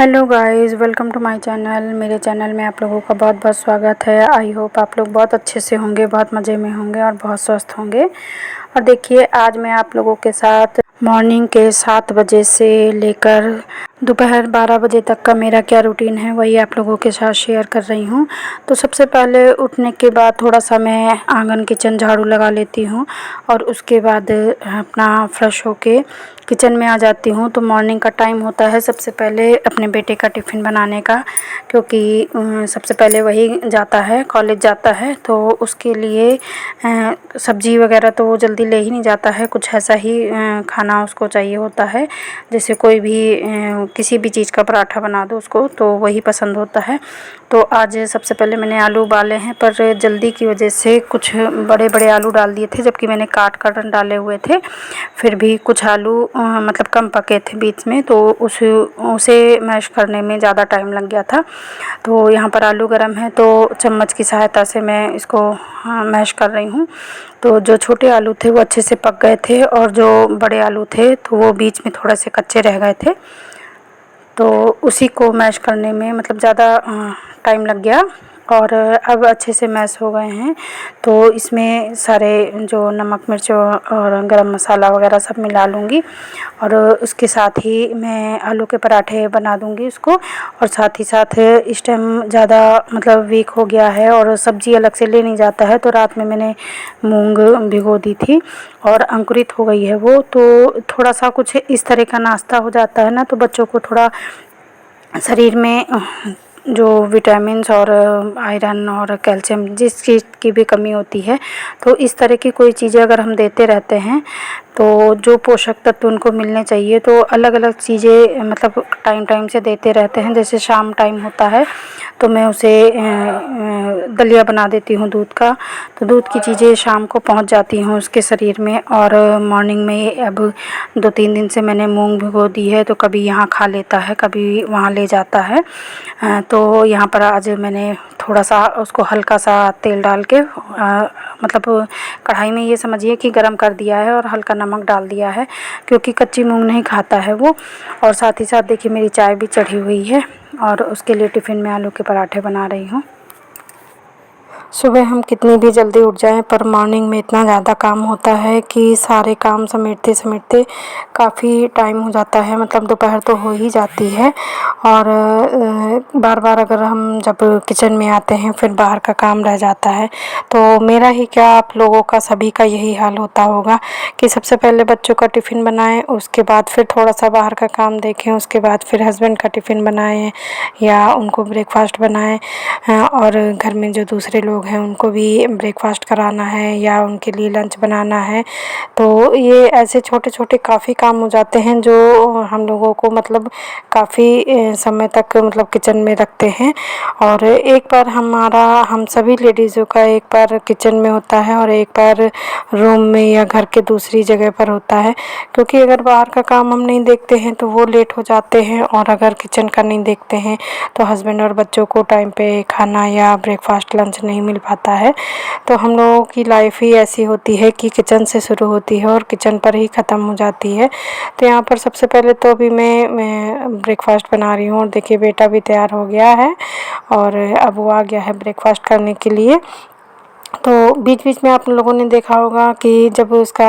Hello guys, welcome to my channel. मेरे channel में आप लोगों का बहुत बहुत स्वागत है। आई होप आप लोग बहुत अच्छे से होंगे, बहुत मज़े में होंगे और बहुत स्वस्थ होंगे। और देखिए, आज मैं आप लोगों के साथ मॉर्निंग के 7 बजे से लेकर दोपहर 12 बजे तक का मेरा क्या रूटीन है वही आप लोगों के साथ शेयर कर रही हूँ। तो सबसे पहले उठने के बाद थोड़ा सा मैं आंगन किचन झाड़ू लगा लेती हूँ और उसके बाद अपना फ्रेश होके किचन में आ जाती हूँ। तो मॉर्निंग का टाइम होता है सबसे पहले अपने बेटे का टिफ़िन बनाने का, क्योंकि सबसे पहले वही जाता है, कॉलेज जाता है। तो उसके लिए सब्ज़ी वगैरह तो वो जल्दी ले ही नहीं जाता है, कुछ ऐसा ही खाना उसको चाहिए होता है। जैसे कोई भी किसी भी चीज़ का पराठा बना दो उसको तो वही पसंद होता है। तो आज सबसे पहले मैंने आलू उबाले हैं, पर जल्दी की वजह से कुछ बड़े बड़े आलू डाल दिए थे, जबकि मैंने काट कर डाले हुए थे। फिर भी कुछ आलू मतलब कम पके थे बीच में, तो उसे मैश करने में ज़्यादा टाइम लग गया था। तो यहाँ पर आलू गर्म है तो चम्मच की सहायता से मैं इसको मैश कर रही हूँ। तो जो छोटे आलू थे वो अच्छे से पक गए थे और जो बड़े आलू थे तो वो बीच में थोड़े से कच्चे रह गए थे। तो उसी को मैश करने में मतलब ज़्यादा टाइम लग गया और अब अच्छे से मैश हो गए हैं। तो इसमें सारे जो नमक मिर्च और गरम मसाला वगैरह सब मिला लूँगी और उसके साथ ही मैं आलू के पराठे बना दूँगी उसको। और साथ ही साथ इस टाइम ज़्यादा मतलब वीक हो गया है और सब्ज़ी अलग से ले नहीं जाता है, तो रात में मैंने मूंग भिगो दी थी और अंकुरित हो गई है वो। तो थोड़ा सा कुछ इस तरह का नाश्ता हो जाता है ना, तो बच्चों को थोड़ा शरीर में जो विटामिन्स और आयरन और कैल्शियम जिस चीज़ की भी कमी होती है, तो इस तरह की कोई चीज़ें अगर हम देते रहते हैं तो जो पोषक तत्व उनको मिलने चाहिए, तो अलग अलग चीज़ें मतलब टाइम टाइम से देते रहते हैं। जैसे शाम टाइम होता है तो मैं उसे दलिया बना देती हूँ दूध का, तो दूध की चीज़ें शाम को पहुँच जाती हैं उसके शरीर में। और मॉर्निंग में अब 2-3 दिन से मैंने मूंग भिगो दी है, तो कभी यहाँ खा लेता है कभी वहाँ ले जाता है। तो यहाँ पर आज मैंने थोड़ा सा उसको हल्का सा तेल डाल के मतलब कढ़ाई में ये समझिए कि गरम कर दिया है और हल्का नमक डाल दिया है, क्योंकि कच्ची मूंग नहीं खाता है वो। और साथ ही साथ देखिए मेरी चाय भी चढ़ी हुई है और उसके लिए टिफ़िन में आलू के पराठे बना रही हूँ। सुबह हम कितनी भी जल्दी उठ जाएं, पर मॉर्निंग में इतना ज़्यादा काम होता है कि सारे काम समेटते समेटते काफ़ी टाइम हो जाता है, मतलब दोपहर तो हो ही जाती है। और बार बार अगर हम जब किचन में आते हैं फिर बाहर का काम रह जाता है। तो मेरा ही क्या, आप लोगों का सभी का यही हाल होता होगा कि सबसे पहले बच्चों का टिफ़िन बनाएं, उसके बाद फिर थोड़ा सा बाहर का काम देखें, उसके बाद फिर हस्बैंड का टिफ़िन बनाएं या उनको ब्रेकफास्ट बनाएं, और घर में जो दूसरे लोग हैं उनको भी ब्रेकफास्ट कराना है या उनके लिए लंच बनाना है। तो ये ऐसे छोटे छोटे काफ़ी काम हो जाते हैं जो हम लोगों को मतलब काफ़ी समय तक मतलब किचन में रखते हैं। और एक बार हम सभी लेडीज़ों का एक बार किचन में होता है और एक बार रूम में या घर के दूसरी जगह पर होता है, क्योंकि अगर बाहर का काम हम नहीं देखते हैं तो वो लेट हो जाते हैं, और अगर किचन का नहीं देखते हैं तो हस्बैंड और बच्चों को टाइम पे खाना या ब्रेकफास्ट लंच नहीं मिल पाता है। तो हम लोगों की लाइफ ही ऐसी होती है कि किचन से शुरू होती है और किचन पर ही ख़त्म हो जाती है। तो यहाँ पर सबसे पहले तो अभी मैं ब्रेकफास्ट बना रही हूँ और देखिए बेटा भी तैयार हो गया है और अब वो आ गया है ब्रेकफास्ट करने के लिए। तो बीच बीच में आप लोगों ने देखा होगा कि जब उसका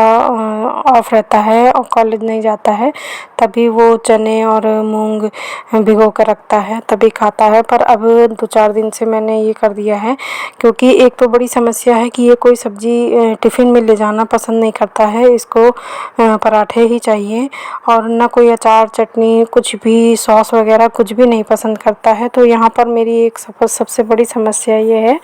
ऑफ रहता है और कॉलेज नहीं जाता है तभी वो चने और मूंग भिगो कर रखता है, तभी खाता है। पर अब 2-4 दिन से मैंने ये कर दिया है, क्योंकि एक तो बड़ी समस्या है कि ये कोई सब्ज़ी टिफ़िन में ले जाना पसंद नहीं करता है, इसको पराठे ही चाहिए और ना कोई अचार चटनी कुछ भी सॉस वगैरह कुछ भी नहीं पसंद करता है। तो यहाँ पर मेरी एक सबसे बड़ी समस्या ये है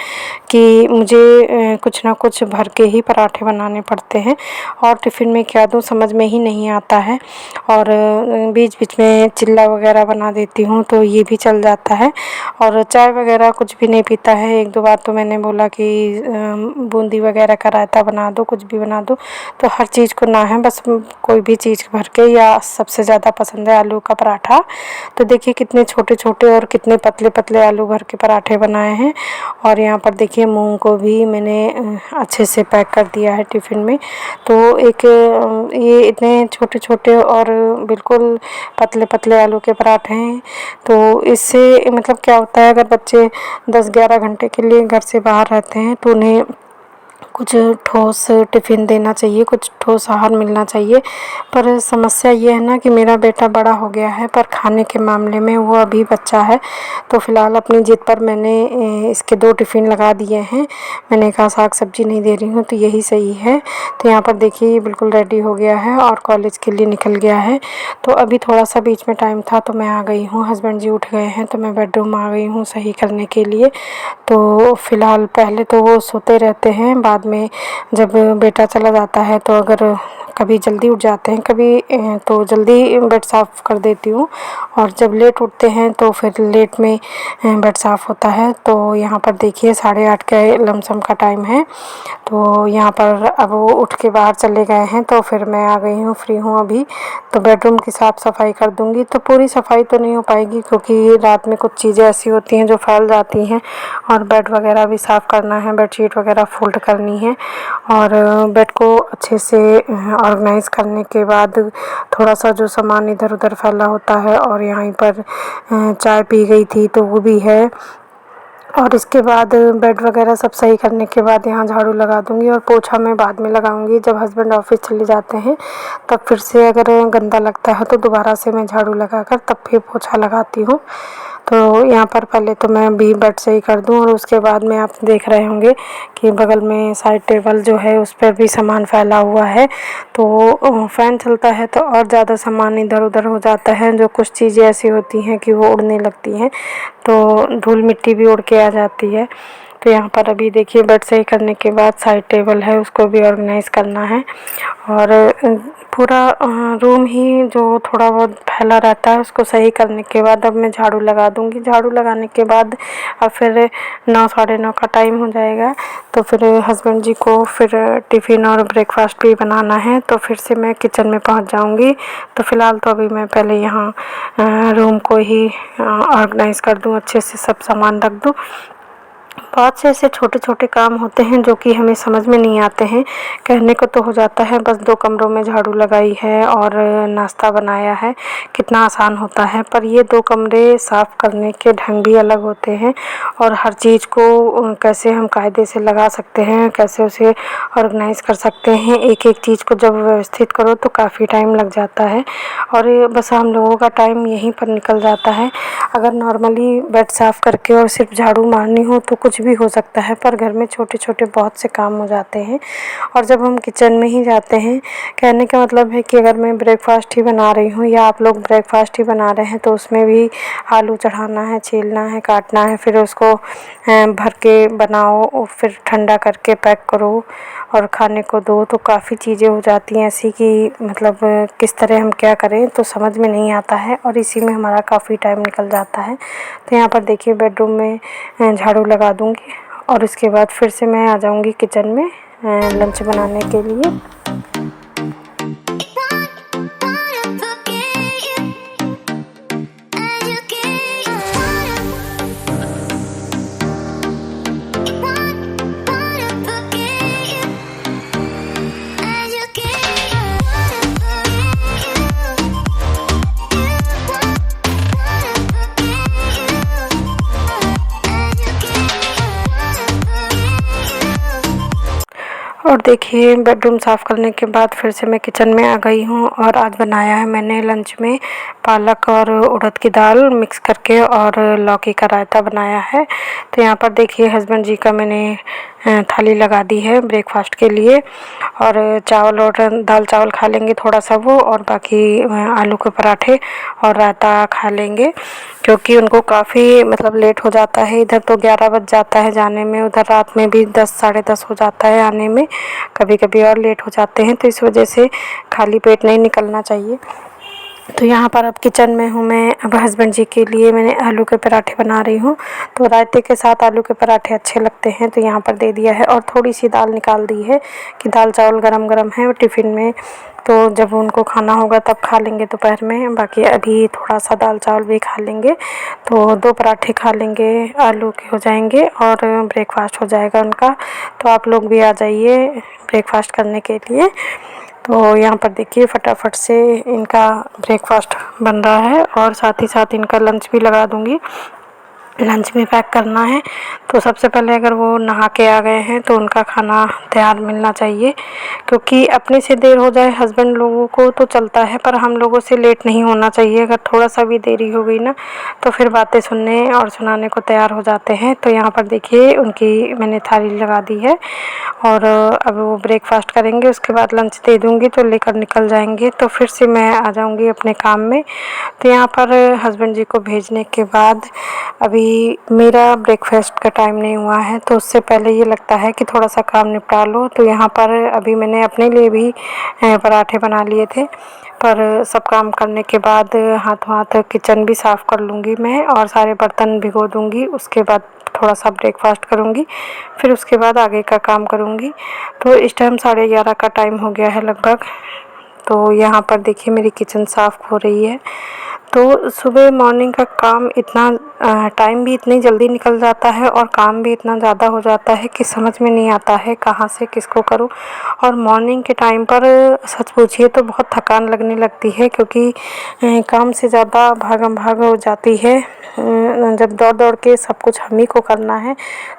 कि मुझे कुछ ना कुछ भर के ही पराठे बनाने पड़ते हैं और टिफ़िन में क्या दूँ समझ में ही नहीं आता है। और बीच बीच में चिल्ला वगैरह बना देती हूँ तो ये भी चल जाता है। और चाय वगैरह कुछ भी नहीं पीता है। 1-2 बार तो मैंने बोला कि बूंदी वगैरह का रायता बना दो, कुछ भी बना दो, तो हर चीज़ को ना है, बस कोई भी चीज़ भर के, या सबसे ज़्यादा पसंद है आलू का पराठा। तो देखिए कितने छोटे छोटे और कितने पतले पतले आलू भर के पराठे बनाए हैं। और यहाँ पर देखिए मूंग को भी मैंने अच्छे से पैक कर दिया है टिफ़िन में। तो एक ये इतने छोटे छोटे और बिल्कुल पतले पतले आलू के पराठे हैं। तो इससे मतलब क्या होता है, अगर बच्चे 10-11 घंटे के लिए घर से बाहर रहते हैं तो उन्हें कुछ ठोस टिफ़िन देना चाहिए, कुछ ठोस आहार मिलना चाहिए। पर समस्या ये है ना कि मेरा बेटा बड़ा हो गया है पर खाने के मामले में वो अभी बच्चा है। तो फ़िलहाल अपनी ज़िद पर मैंने इसके 2 टिफ़िन लगा दिए हैं। मैंने कहा साग सब्ज़ी नहीं दे रही हूँ तो यही सही है। तो यहाँ पर देखिए ये बिल्कुल रेडी हो गया है और कॉलेज के लिए निकल गया है। तो अभी थोड़ा सा बीच में टाइम था तो मैं आ गई हूँ, हस्बैंड जी उठ गए हैं तो मैं बेडरूम आ गई हूँ सही करने के लिए। तो फ़िलहाल पहले तो वो सोते रहते हैं, बाद में जब बेटा चला जाता है तो अगर कभी जल्दी उठ जाते हैं, कभी तो जल्दी बेड साफ़ कर देती हूँ और जब लेट उठते हैं तो फिर लेट में बेड साफ़ होता है। तो यहाँ पर देखिए 8:30 के लमसम का टाइम है। तो यहाँ पर अब वो उठ के बाहर चले गए हैं तो फिर मैं आ गई हूँ, फ्री हूँ अभी। तो बेडरूम की साफ़ सफाई कर दूँगी। तो पूरी सफाई तो नहीं हो पाएगी क्योंकि रात में कुछ चीज़ें ऐसी होती हैं जो फैल जाती हैं और बेड वगैरह भी साफ़ करना है, बेडशीट वगैरह फोल्ड करनी है और बेड को अच्छे से ऑर्गेनाइज़ करने के बाद थोड़ा सा जो सामान इधर उधर फैला होता है और यहाँ पर चाय पी गई थी तो वो भी है। और इसके बाद बेड वगैरह सब सही करने के बाद यहाँ झाड़ू लगा दूँगी और पोछा मैं बाद में लगाऊँगी जब हस्बैंड ऑफिस चले जाते हैं। तब फिर से अगर गंदा लगता है तो दोबारा से मैं झाड़ू लगाकर तब फिर पोछा लगाती हूँ। तो यहाँ पर पहले तो मैं भी बेड सही कर दूँ और उसके बाद में आप देख रहे होंगे कि बगल में साइड टेबल जो है उस पर भी सामान फैला हुआ है। तो फ़ैन चलता है तो और ज़्यादा सामान इधर उधर हो जाता है। जो कुछ चीज़ें ऐसी होती हैं कि वो उड़ने लगती हैं तो धूल मिट्टी भी उड़ के आ जाती है। तो यहाँ पर अभी देखिए बेड सही करने के बाद साइड टेबल है उसको भी ऑर्गेनाइज़ करना है और पूरा रूम ही जो थोड़ा बहुत फैला रहता है उसको सही करने के बाद अब मैं झाड़ू लगा दूँगी। झाड़ू लगाने के बाद अब फिर 9 साढ़े 9 का टाइम हो जाएगा। तो फिर हस्बैंड जी को फिर टिफ़िन और ब्रेकफास्ट भी बनाना है तो फिर से मैं किचन में पहुंच जाऊंगी। तो फ़िलहाल तो अभी मैं पहले यहाँ रूम को ही ऑर्गेनाइज़ कर दूँ, अच्छे से सब सामान रख दूँ। बहुत से ऐसे छोटे छोटे काम होते हैं जो कि हमें समझ में नहीं आते हैं। कहने को तो हो जाता है बस 2 कमरों में झाड़ू लगाई है और नाश्ता बनाया है, कितना आसान होता है। पर ये 2 कमरे साफ़ करने के ढंग भी अलग होते हैं और हर चीज़ को कैसे हम कायदे से लगा सकते हैं, कैसे उसे ऑर्गेनाइज़ कर सकते हैं। एक एक चीज़ को जब व्यवस्थित करो तो काफ़ी टाइम लग जाता है और बस हम लोगों का टाइम यहीं पर निकल जाता है। अगर नॉर्मली बेड साफ़ करके और सिर्फ झाड़ू मारनी हो तो कुछ भी हो सकता है, पर घर में छोटे छोटे बहुत से काम हो जाते हैं। और जब हम किचन में ही जाते हैं, कहने का मतलब है कि अगर मैं ब्रेकफास्ट ही बना रही हूँ या आप लोग ब्रेकफास्ट ही बना रहे हैं तो उसमें भी आलू चढ़ाना है, छीलना है, काटना है, फिर उसको भर के बनाओ और फिर ठंडा करके पैक करो और खाने को दो। तो काफ़ी चीज़ें हो जाती हैं ऐसी कि मतलब किस तरह हम क्या करें तो समझ में नहीं आता है और इसी में हमारा काफ़ी टाइम निकल जाता है। तो यहाँ पर देखिए बेडरूम में झाड़ू लगा दूँगी और इसके बाद फिर से मैं आ जाऊँगी किचन में लंच बनाने के लिए। और देखिए बेडरूम साफ़ करने के बाद फिर से मैं किचन में आ गई हूँ और आज बनाया है मैंने लंच में पालक और उड़द की दाल मिक्स करके और लौकी का रायता बनाया है। तो यहाँ पर देखिए हस्बैंड जी का मैंने थाली लगा दी है ब्रेकफास्ट के लिए और चावल और दाल चावल खा लेंगे थोड़ा सा वो और बाकी आलू के पराठे और रायता खा लेंगे क्योंकि उनको काफ़ी मतलब लेट हो जाता है। इधर तो 11 बज जाता है जाने में, उधर रात में भी 10 साढ़े 10 हो जाता है आने में, कभी कभी और लेट हो जाते हैं। तो इस वजह से खाली पेट नहीं निकलना चाहिए। तो यहाँ पर अब किचन में हूँ मैं। अब हस्बैंड जी के लिए मैंने आलू के पराठे बना रही हूँ। तो रायते के साथ आलू के पराठे अच्छे लगते हैं, तो यहाँ पर दे दिया है। और थोड़ी सी दाल निकाल दी है कि दाल चावल गरम गरम है टिफ़िन में, तो जब उनको खाना होगा तब खा लेंगे दोपहर में। बाकी अभी थोड़ा सा दाल चावल भी खा लेंगे, तो 2 पराठे खा लेंगे, आलू के हो जाएंगे और ब्रेकफास्ट हो जाएगा उनका। तो आप लोग भी आ जाइए ब्रेकफास्ट करने के लिए। तो यहाँ पर देखिए फटाफट से इनका ब्रेकफास्ट बन रहा है और साथ ही साथ इनका लंच भी लगा दूँगी। लंच भी पैक करना है। तो सबसे पहले अगर वो नहा के आ गए हैं तो उनका खाना तैयार मिलना चाहिए, क्योंकि अपने से देर हो जाए हस्बैंड लोगों को तो चलता है, पर हम लोगों से लेट नहीं होना चाहिए। अगर थोड़ा सा भी देरी हो गई ना तो फिर बातें सुनने और सुनाने को तैयार हो जाते हैं। तो यहाँ पर देखिए उनकी मैंने थाली लगा दी है और अब वो ब्रेकफास्ट करेंगे, उसके बाद लंच दे दूँगी तो लेकर निकल जाएंगे। तो फिर से मैं आ जाऊँगी अपने काम में। तो यहाँ पर हस्बैंड जी को भेजने के बाद अभी मेरा ब्रेकफास्ट का टाइम नहीं हुआ है, तो उससे पहले ये लगता है कि थोड़ा सा काम निपटा लो। तो यहाँ पर अभी मैंने अपने लिए भी पराठे बना लिए थे, पर सब काम करने के बाद हाथों हाथ किचन भी साफ़ कर लूँगी मैं और सारे बर्तन भिगो दूँगी। उसके बाद थोड़ा सा ब्रेकफास्ट करूँगी, फिर उसके बाद आगे का काम करूँगी। तो इस टाइम 11:30 का टाइम हो गया है लगभग। तो यहाँ पर देखिए मेरी किचन साफ़ हो रही है। तो सुबह मॉर्निंग का काम इतना टाइम भी इतनी जल्दी निकल जाता है और काम भी इतना ज़्यादा हो जाता है कि समझ में नहीं आता है कहाँ से किसको करूँ। और मॉर्निंग के टाइम पर सच पूछिए तो बहुत थकान लगने लगती है, क्योंकि काम से ज़्यादा भागम भाग हो जाती है। जब दौड़ दौड़ के सब कुछ हम ही को करना है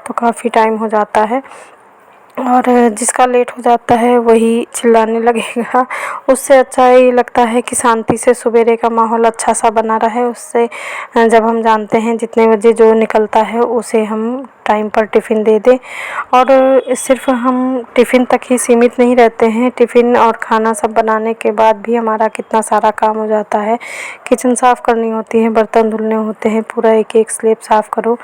तो काफ़ी टाइम हो जाता है और जिसका लेट हो जाता है वही चिल्लाने लगेगा। उससे अच्छा ये लगता है कि शांति से सवेरे का माहौल अच्छा सा बना रहे। उससे जब हम जानते हैं जितने बजे जो निकलता है उसे हम टाइम पर टिफ़िन दे दें। और सिर्फ हम टिफ़िन तक ही सीमित नहीं रहते हैं, टिफ़िन और खाना सब बनाने के बाद भी हमारा कितना सारा काम हो जाता है। किचन साफ़ करनी होती है, बर्तन धुलने होते हैं, पूरा एक एक स्लैब साफ़ करो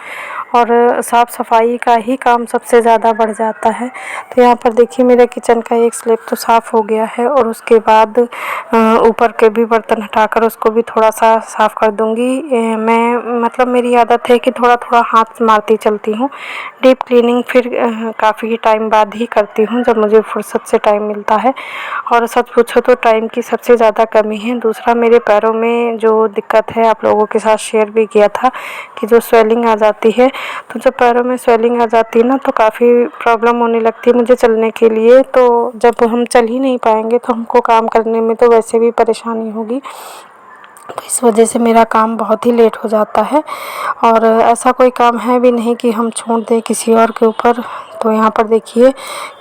और साफ़ सफाई का ही काम सबसे ज़्यादा बढ़ जाता है। तो यहाँ पर देखिए मेरे किचन का एक स्लैब तो साफ़ हो गया है और उसके बाद ऊपर के भी बर्तन हटाकर उसको भी थोड़ा सा साफ़ कर दूँगी। मैं मतलब मेरी आदत है कि थोड़ा थोड़ा हाथ मारती चलती हूँ। डीप क्लीनिंग फिर काफ़ी टाइम बाद ही करती हूँ, जब मुझे फुर्सत से टाइम मिलता है। और सच पूछो तो टाइम की सबसे ज़्यादा कमी है। दूसरा मेरे पैरों में जो दिक्कत है आप लोगों के साथ शेयर भी किया था कि जो स्वेलिंग आ जाती है, तो जब पैरों में स्वेलिंग आ जाती है ना तो काफ़ी प्रॉब्लम होने लगती है मुझे चलने के लिए। तो जब हम चल ही नहीं पाएंगे तो हमको काम करने में तो वैसे भी परेशानी होगी। तो इस वजह से मेरा काम बहुत ही लेट हो जाता है और ऐसा कोई काम है भी नहीं कि हम छोड़ दें किसी और के ऊपर। तो यहाँ पर देखिए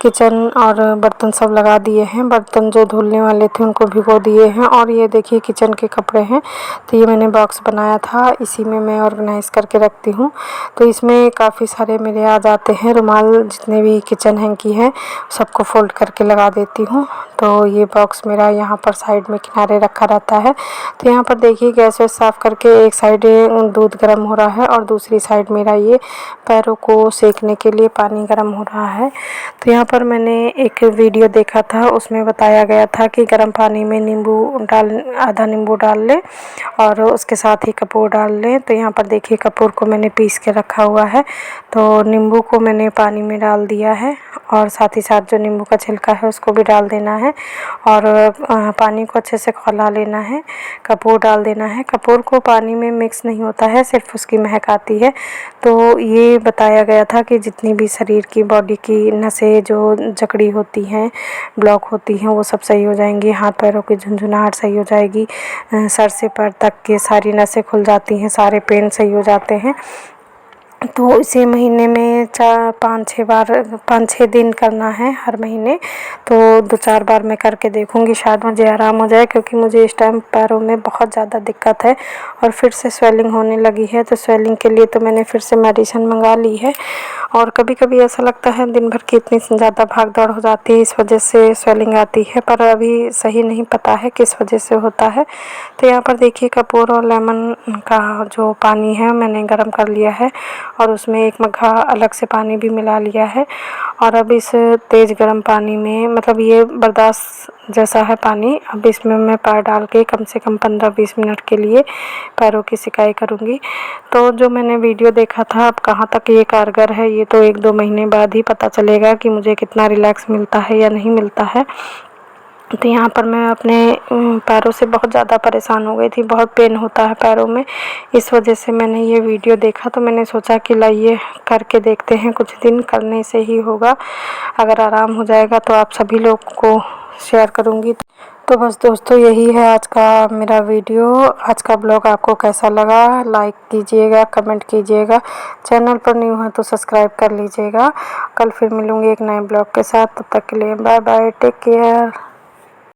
किचन और बर्तन सब लगा दिए हैं, बर्तन जो धुलने वाले थे उनको भिगो दिए हैं। और ये देखिए किचन के कपड़े हैं, तो ये मैंने बॉक्स बनाया था, इसी में मैं ऑर्गेनाइज़ करके रखती हूँ। तो इसमें काफ़ी सारे मेरे आ जाते हैं रुमाल, जितने भी किचन हैंकी हैं सबको फ़ोल्ड करके लगा देती हूँ। तो ये बॉक्स मेरा यहाँ पर साइड में किनारे रखा रहता है। तो यहाँ पर देखिए गैस वैस साफ़ करके एक साइड दूध गर्म हो रहा है और दूसरी साइड मेरा ये पैरों को सेकने के लिए पानी गर्म हो रहा है। तो यहाँ पर मैंने एक वीडियो देखा था, उसमें बताया गया था कि गर्म पानी में आधा नींबू डाल लें और उसके साथ ही कपूर डाल लें। तो यहाँ पर देखिए कपूर को मैंने पीस के रखा हुआ है, तो नींबू को मैंने पानी में डाल दिया है और साथ ही साथ जो नींबू का छिलका है उसको भी डाल देना है और पानी को अच्छे से खौला लेना है। कपूर डाल देना है। कपूर को पानी में मिक्स नहीं होता है, सिर्फ उसकी महक आती है। तो ये बताया गया था कि जितनी भी शरीर की बॉडी की नसें जो जकड़ी होती हैं, ब्लॉक होती हैं, वो सब सही हो जाएंगी। हाथ पैरों की झुनझुनाहट सही हो जाएगी, सर से पैर तक की सारी नसें खुल जाती हैं, सारे पेन सही हो जाते हैं। तो इसे महीने में 5-6 दिन करना है हर महीने। तो 2-4 बार मैं करके देखूँगी, शायद मुझे आराम हो जाए, क्योंकि मुझे इस टाइम पैरों में बहुत ज़्यादा दिक्कत है और फिर से स्वेलिंग होने लगी है। तो स्वेलिंग के लिए तो मैंने फिर से मेडिसिन मंगा ली है। और कभी कभी ऐसा लगता है दिन भर की इतनी ज़्यादा भाग दौड़ हो जाती है, इस वजह से स्वेलिंग आती है, पर अभी सही नहीं पता है किस वजह से होता है। तो यहाँ पर देखिए कपूर और लेमन का जो पानी है मैंने गर्म कर लिया है और उसमें एक मग्घा अलग से पानी भी मिला लिया है। और अब इस तेज़ गर्म पानी में, मतलब ये बर्दाश्त जैसा है पानी, अब इसमें मैं पैर डाल के कम से कम 15-20 मिनट के लिए पैरों की सिकाई करूँगी। तो जो मैंने वीडियो देखा था, अब कहाँ तक ये कारगर है ये तो 1-2 महीने बाद ही पता चलेगा कि मुझे कितना रिलैक्स मिलता है या नहीं मिलता है। तो यहाँ पर मैं अपने पैरों से बहुत ज़्यादा परेशान हो गई थी, बहुत पेन होता है पैरों में। इस वजह से मैंने ये वीडियो देखा, तो मैंने सोचा कि लाइए करके देखते हैं, कुछ दिन करने से ही होगा। अगर आराम हो जाएगा तो आप सभी लोग को शेयर करूँगी। तो बस दोस्तों, यही है आज का मेरा वीडियो। आज का ब्लॉग आपको कैसा लगा लाइक कीजिएगा, कमेंट कीजिएगा। चैनल पर न्यू है तो सब्सक्राइब कर लीजिएगा। कल फिर मिलूँगी एक नए ब्लॉग के साथ। तब तक के लिए बाय बाय, टेक केयर।